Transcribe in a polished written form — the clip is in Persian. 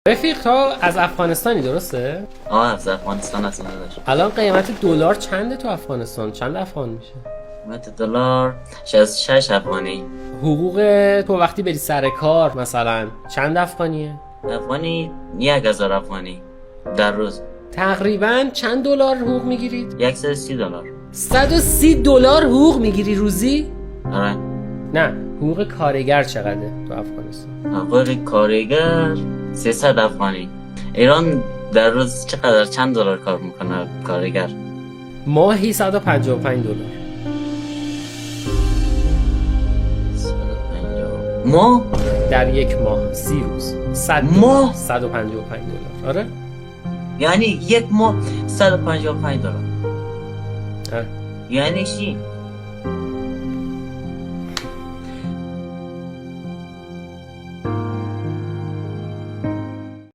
رفیق تا از افغانستانی درسته؟ از افغانستان هستم داداش. الان قیمت دلار چنده تو افغانستان؟ چند افغان میشه؟ قیمت دلار 66 افغانی. حقوق تو وقتی بری سر کار مثلا چند افغانیه؟ افغانی 1000 افغانی در روز. تقریبا چند دلار حقوق میگیرید؟ 130 دلار. 130 دلار حقوق میگیری روزی؟ آره. نه، حقوق کارگر چقدره تو افغانستان؟ حقوق کارگر 300 افغانی. ایران در روز چقدر چند دلار کار میکنه کارگر؟ ماهی 155 دلار. 150 ماه؟ در یک ماه 30 روز 100 ماه؟ 155 دلار. آره؟ یعنی یک ماه 155 دلار. آره. یعنی چی؟